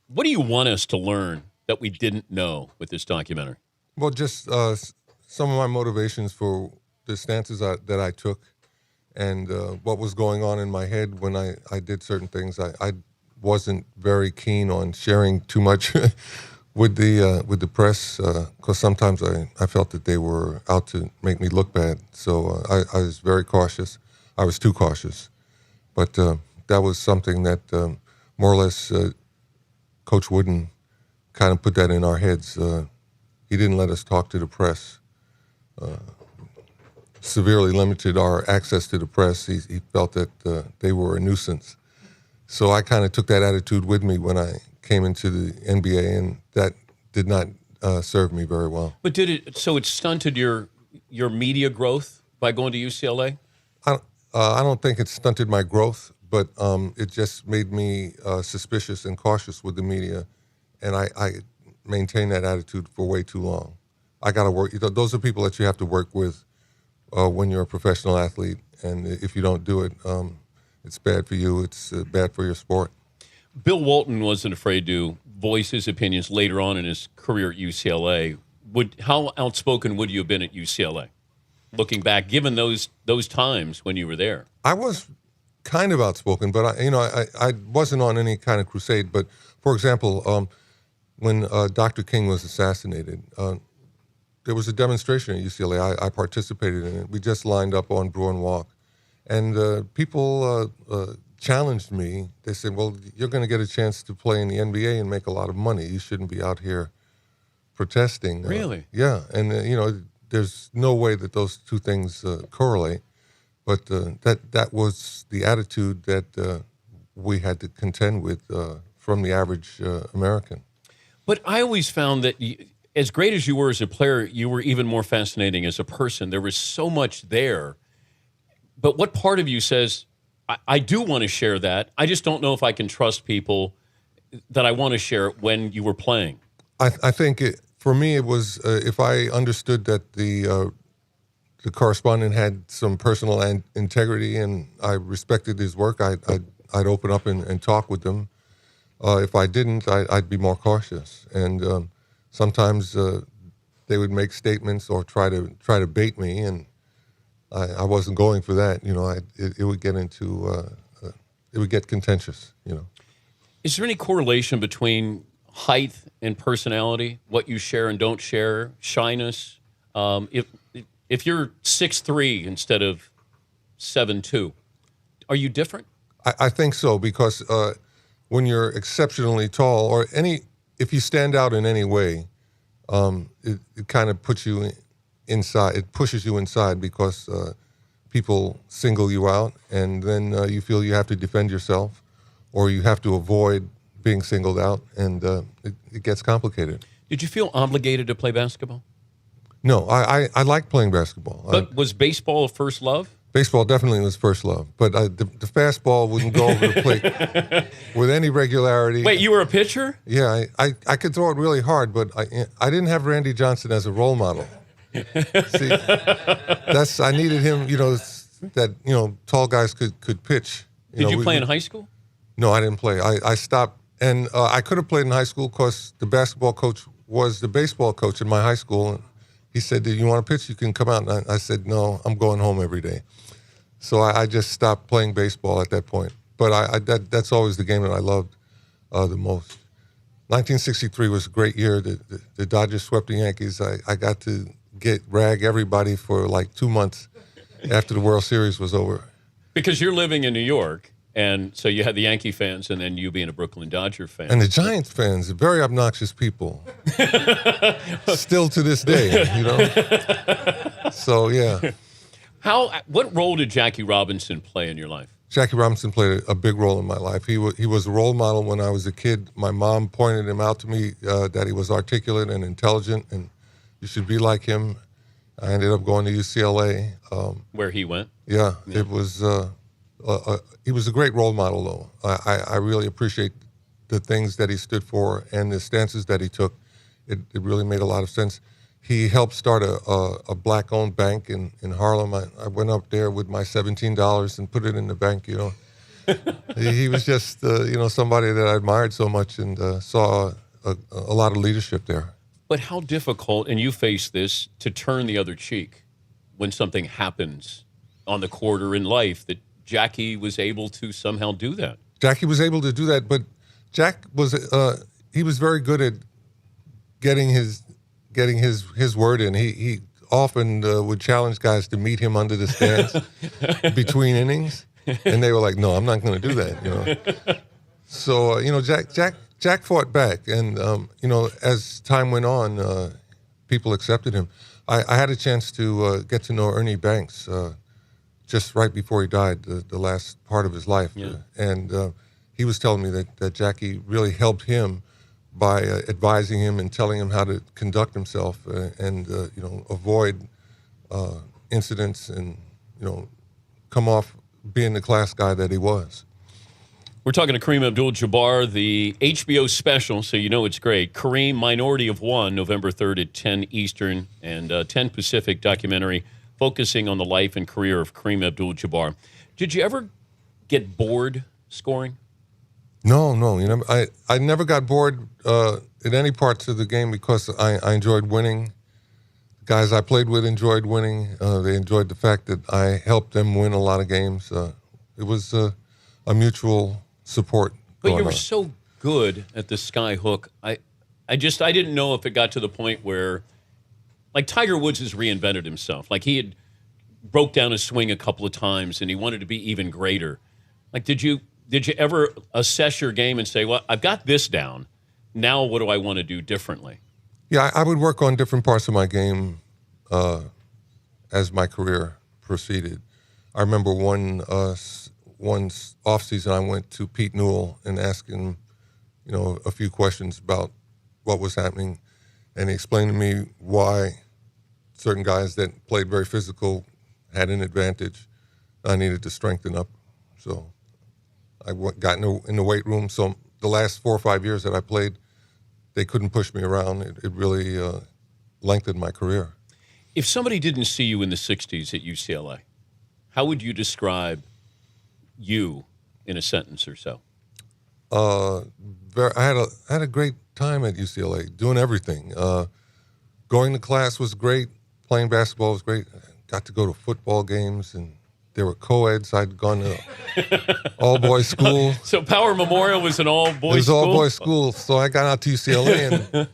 What do you want us to learn that we didn't know with this documentary? Well, just some of my motivations for the stances that I took and what was going on in my head when I did certain things. I wasn't very keen on sharing too much with the press because sometimes I felt that they were out to make me look bad. So I was very cautious. I was too cautious. But that was something that more or less Coach Wooden kind of put that in our heads. He didn't let us talk to the press. Severely limited our access to the press. He felt that they were a nuisance. So I kind of took that attitude with me when I came into the NBA, and that did not serve me very well. But did it? So it stunted your media growth by going to UCLA? I don't think it stunted my growth, but it just made me suspicious and cautious with the media, and I maintained that attitude for way too long. I got to work. Those are people that you have to work with when you're a professional athlete, and if you don't do it, it's bad for you. It's bad for your sport. Bill Walton wasn't afraid to voice his opinions later on in his career at UCLA. How outspoken would you have been at UCLA, looking back, given those times when you were there? I was kind of outspoken, but I wasn't on any kind of crusade. But for example, when Dr. King was assassinated, there was a demonstration at UCLA. I participated in it. We just lined up on Bruin Walk, and people challenged me. They said, "Well, you're going to get a chance to play in the NBA and make a lot of money. You shouldn't be out here protesting." Really? Yeah, and there's no way that those two things correlate. But that was the attitude that we had to contend with from the average American. But I always found that as great as you were as a player, you were even more fascinating as a person. There was so much there. But what part of you says, I do want to share that. I just don't know if I can trust people that I want to share it when you were playing. I think for me it was if I understood that the correspondent had some personal integrity and I respected his work, I'd open up and talk with them. If I didn't, I'd be more cautious. And sometimes they would make statements or try to bait me, and I wasn't going for that. It would get it would get contentious. Is there any correlation between height and personality, what you share and don't share, shyness? If you're 6'3" instead of 7'2", are you different? I think so, because when you're exceptionally tall, or if you stand out in any way, it kind of puts you inside. It pushes you inside because people single you out, and then you feel you have to defend yourself, or you have to avoid being singled out, and it gets complicated. Did you feel obligated to play basketball? No, I like playing basketball. But was baseball a first love? Baseball definitely was first love, but the fastball wouldn't go over the plate with any regularity. Wait, you were a pitcher? Yeah, I could throw it really hard, but I didn't have Randy Johnson as a role model. See, I needed him. That tall guys could pitch. Did you play in high school? No, I didn't play. I stopped, and I could have played in high school because the basketball coach was the baseball coach in my high school. He said, "Do you want to pitch? You can come out." And I said, "No, I'm going home every day." So I just stopped playing baseball at that point. But that's always the game that I loved the most. 1963 was a great year. The Dodgers swept the Yankees. I got to rag everybody for like 2 months after the World Series was over. Because you're living in New York, and so you had the Yankee fans, and then you being a Brooklyn Dodger fan. And the Giants fans, very obnoxious people. Still to this day, So, yeah. What role did Jackie Robinson play in your life? Jackie Robinson played a big role in my life. He was a role model when I was a kid. My mom pointed him out to me that he was articulate and intelligent, and you should be like him. I ended up going to UCLA. Where he went? Yeah. It was. He was a great role model, though. I really appreciate the things that he stood for and the stances that he took. It really made a lot of sense. He helped start a black-owned bank in Harlem. I went up there with my $17 and put it in the bank, He was just, somebody that I admired so much and saw a lot of leadership there. But how difficult, and you face this, to turn the other cheek when something happens on the court or in life, that Jackie was able to somehow do that. Jackie was able to do that, but Jack was he was very good at getting his word in. He often would challenge guys to meet him under the stands between innings, and they were like, "No, I'm not going to do that." So Jack fought back, and as time went on, people accepted him. I had a chance to get to know Ernie Banks just right before he died, the last part of his life, and he was telling me that Jackie really helped him by advising him and telling him how to conduct himself and avoid incidents and come off being the class guy that he was. We're talking to Kareem Abdul-Jabbar, the HBO special, so you know it's great. Kareem, Minority of One, November 3rd at 10 Eastern and 10 Pacific documentary focusing on the life and career of Kareem Abdul-Jabbar. Did you ever get bored scoring? No. I never got bored in any parts of the game because I enjoyed winning. The guys I played with enjoyed winning. They enjoyed the fact that I helped them win a lot of games. It was a mutual support. But you were so good at the sky hook. I didn't know if it got to the point where, like, Tiger Woods has reinvented himself. Like, he had broke down his swing a couple of times and he wanted to be even greater. Like, did you ever assess your game and say, well, I've got this down. Now what do I want to do differently? Yeah, I would work on different parts of my game as my career proceeded. I remember one off season I went to Pete Newell and asked him, a few questions about what was happening, and he explained to me why certain guys that played very physical had an advantage. I needed to strengthen up, so I got in the weight room. So the last 4 or 5 years that I played, they couldn't push me around. It really lengthened my career. If somebody didn't see you in the 60s at UCLA, how would you describe you in a sentence or so? I had a great time at UCLA, doing everything. Going to class was great. Playing basketball was great. I got to go to football games, and there were co-eds. I'd gone to all-boys school. So Power Memorial was an all-boys school? It was all-boys school. So I got out to UCLA, and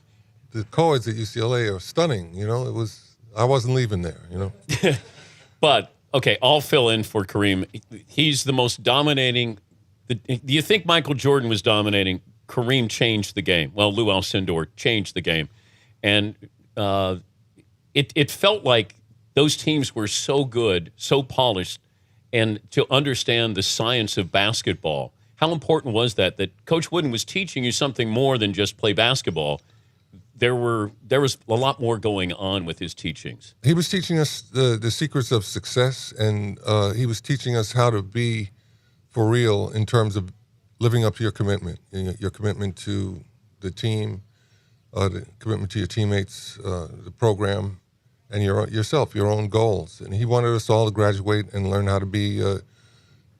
the co-eds at UCLA are stunning. I wasn't leaving there, But, okay, I'll fill in for Kareem. He's the most dominating. Do you think Michael Jordan was dominating? Kareem changed the game. Well, Lou Alcindor changed the game. And it felt like those teams were so good, so polished, and to understand the science of basketball. How important was that Coach Wooden was teaching you something more than just play basketball? There was a lot more going on with his teachings. He was teaching us the secrets of success, and he was teaching us how to be for real in terms of living up to your commitment, your commitment to the team, the commitment to your teammates, the program, and yourself, your own goals. And he wanted us all to graduate and learn how to be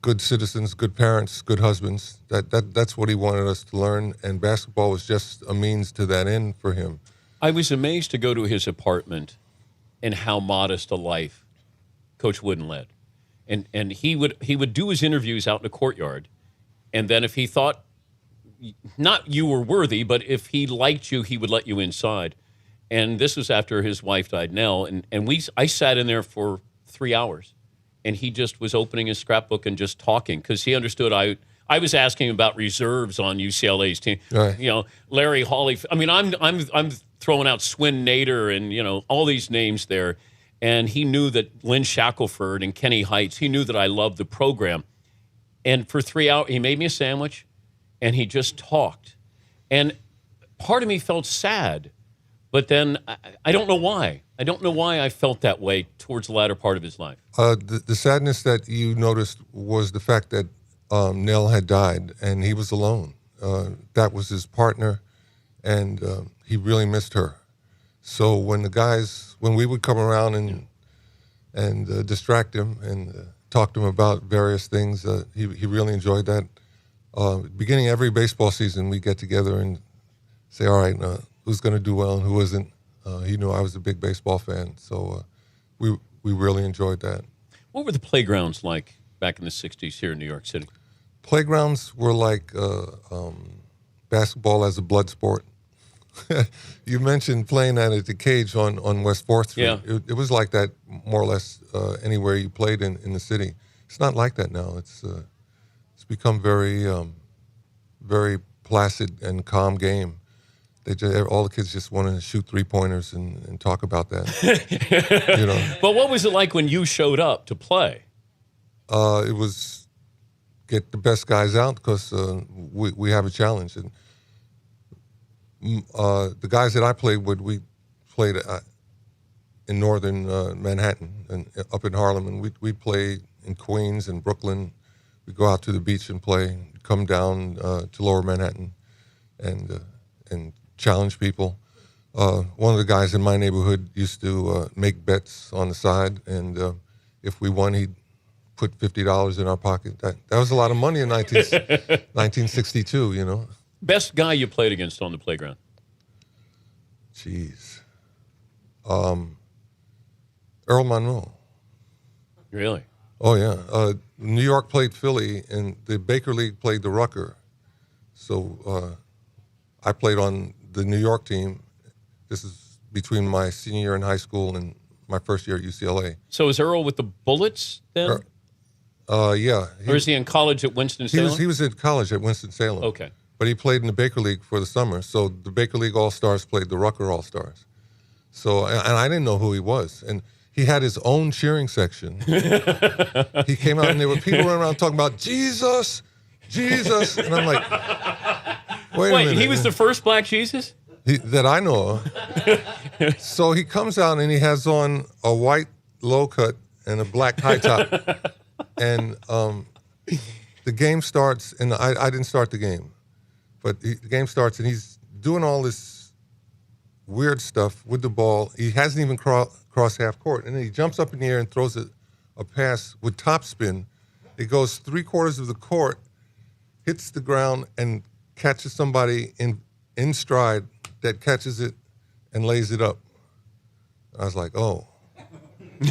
good citizens, good parents, good husbands. That's what he wanted us to learn, and basketball was just a means to that end for him. I was amazed to go to his apartment and how modest a life Coach Wooden led. And he would do his interviews out in the courtyard, and then if he thought not you were worthy, but if he liked you, he would let you inside. And this was after his wife died, Nell, and I sat in there for 3 hours. And he just was opening his scrapbook and just talking because he understood I was asking him about reserves on UCLA's team. Right. Larry Hawley. I mean, I'm throwing out Swin Nader and all these names there, and he knew that Lynn Shackelford and Kenny Heights. He knew that I loved the program, and for 3 hours he made me a sandwich, and he just talked, and part of me felt sad, but then I don't know why. I don't know why I felt that way towards the latter part of his life. The sadness that you noticed was the fact that Nell had died and he was alone. That was his partner, and he really missed her. So when we would come around and distract him and talked to him about various things. He really enjoyed that. Beginning every baseball season, we get together and say, all right, who's going to do well and who isn't. He knew I was a big baseball fan, so we really enjoyed that. What were the playgrounds like back in the 60s here in New York City? Playgrounds were like basketball as a blood sport. You mentioned playing that at the Cage on West 4th Street. Yeah. It was like that more or less anywhere you played in the city. It's not like that now. It's become very very placid and calm game. All the kids just want to shoot 3-pointers and talk about that. But what was it like when you showed up to play? It was get the best guys out because we have a challenge. And the guys that I played with, we played in northern Manhattan and up in Harlem, and we'd play in Queens and Brooklyn. We'd go out to the beach and play, come down to lower Manhattan and challenge people. One of the guys in my neighborhood used to make bets on the side, and if we won, he'd put $50 in our pocket. That was a lot of money in 1962, Best guy you played against on the playground? Jeez. Earl Monroe. Really? Oh, yeah. New York played Philly, and the Baker League played the Rucker. So I played on the New York team. This is between my senior year in high school and my first year at UCLA. So is Earl with the Bullets then? Yeah. Or is he in college at Winston-Salem? He was at college at Winston-Salem. Okay. But he played in the Baker League for the summer. So the Baker League All-Stars played the Rucker All-Stars. So, and I didn't know who he was. And he had his own cheering section. He came out and there were people running around talking about Jesus, Jesus. And I'm like, wait a minute. He was the first Black Jesus? That I know of. So he comes out and he has on a white low cut and a black high top. And the game starts, and I didn't start the game. But the game starts, and he's doing all this weird stuff with the ball. He hasn't even crossed half court. And then he jumps up in the air and throws a pass with topspin. It goes 3/4 of the court, hits the ground, and catches somebody in stride that catches it and lays it up. I was like, oh.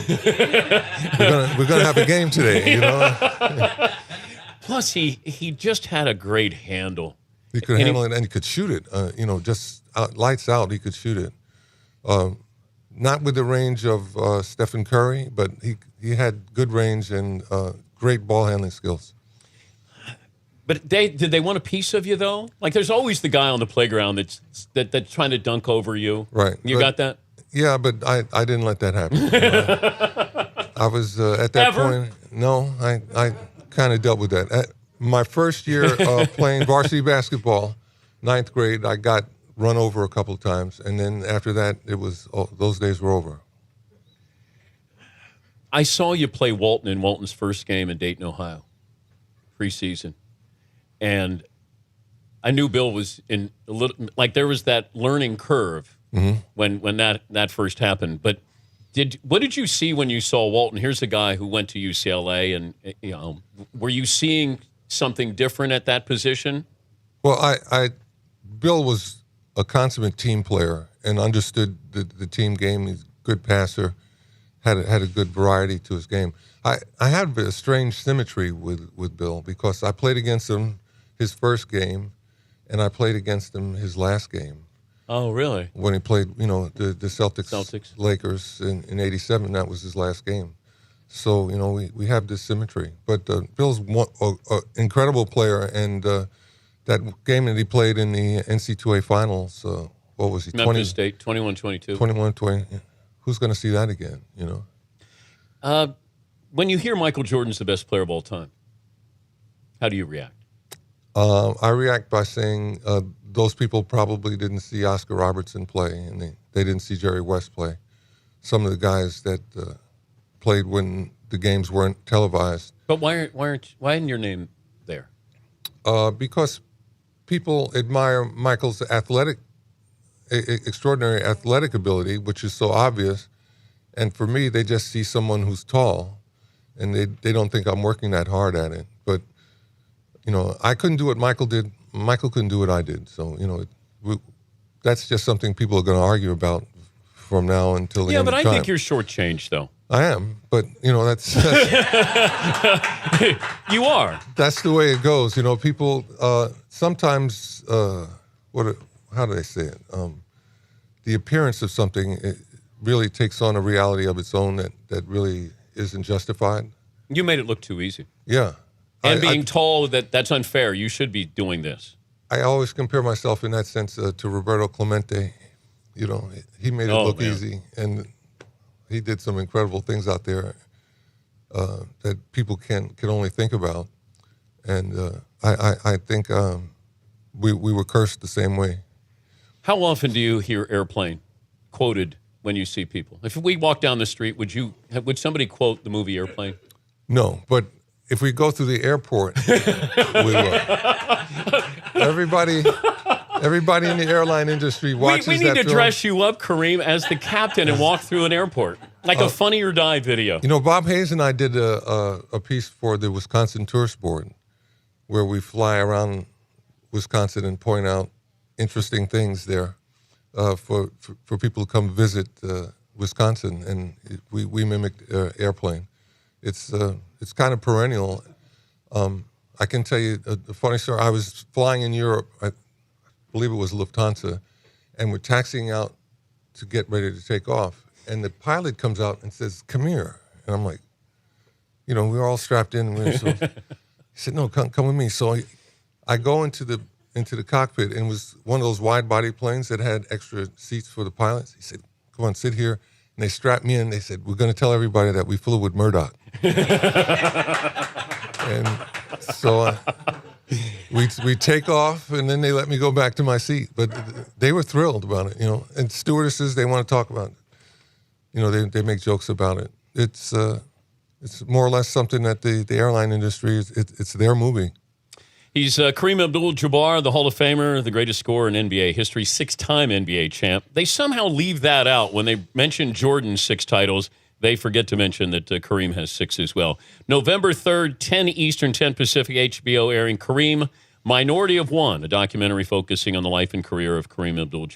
we're gonna have a game today, Plus, he just had a great handle. He could handle it, and he could shoot it. Just lights out, he could shoot it. Not with the range of Stephen Curry, but he had good range and great ball handling skills. But did they want a piece of you though? Like, there's always the guy on the playground that's trying to dunk over you. Right. You got that? Yeah, but I didn't let that happen. I was at that point. No, I kind of dealt with that. At my first year playing varsity basketball, 9th grade, I got run over a couple of times, and then after that, those days were over. I saw you play Walton in Walton's first game in Dayton, Ohio, preseason, and I knew Bill was in a little like there was that learning curve when that first happened. But what did you see when you saw Walton? Here's a guy who went to UCLA, and were you seeing something different at that position? Well, Bill was a consummate team player and understood the team game. He's a good passer, had a good variety to his game. I had a strange symmetry with Bill because I played against him his first game, and I played against him his last game. Oh, really? When he played, the Celtics. Lakers in '87, that was his last game. So, we have this symmetry. But Bill's an incredible player, and that game that he played in the NC2A Finals, what was he? Memphis State, 21-22. 21-20. Who's going to see that again, When you hear Michael Jordan's the best player of all time, how do you react? I react by saying those people probably didn't see Oscar Robertson play, and they didn't see Jerry West play. Some of the guys that played when the games weren't televised. But why isn't your name there? Because people admire Michael's extraordinary athletic ability, which is so obvious, and for me, they just see someone who's tall, and they don't think I'm working that hard at it. But, I couldn't do what Michael did. Michael couldn't do what I did. So, that's just something people are going to argue about from now until the end of time. Yeah, but I think you're shortchanged, though. I am, but, that's You are. That's the way it goes. People sometimes, how do they say it? The appearance of something it really takes on a reality of its own that really isn't justified. You made it look too easy. Yeah. And being told that that's unfair, you should be doing this. I always compare myself in that sense to Roberto Clemente. He made it look easy, and he did some incredible things out there that people can only think about. And I think we were cursed the same way. How often do you hear airplane quoted when you see people? If we walk down the street, would somebody quote the movie Airplane? No, but if we go through the airport, we will. Everybody in the airline industry watches that We need to film. dress you up, Kareem, as the captain and walk through an airport. Like a Funny or Die video. Bob Hayes and I did a piece for the Wisconsin Tourist Board where we fly around Wisconsin and point out interesting things there for people to come visit Wisconsin, and we mimicked Airplane. It's kind of perennial. I can tell you a funny story. I was flying in Europe, I believe it was Lufthansa, and we're taxiing out to get ready to take off. And the pilot comes out and says, "Come here." And I'm like, we're all strapped in. He said, "No, come with me." So I go into the cockpit, and it was one of those wide body planes that had extra seats for the pilots. He said, "Come on, sit here." And they strapped me in. They said, "We're going to tell everybody that we flew with Murdoch." And so we take off, and then they let me go back to my seat. But they were thrilled about it, And stewardesses, they want to talk about it. They make jokes about it. It's more or less something that the airline industry it's their movie. He's Kareem Abdul-Jabbar, the Hall of Famer, the greatest scorer in NBA history, 6-time NBA champ. They somehow leave that out when they mention Jordan's 6 titles. They forget to mention that Kareem has 6 as well. November 3rd, 10 Eastern, 10 Pacific, HBO airing Kareem, Minority of One, a documentary focusing on the life and career of Kareem Abdul-Jabbar.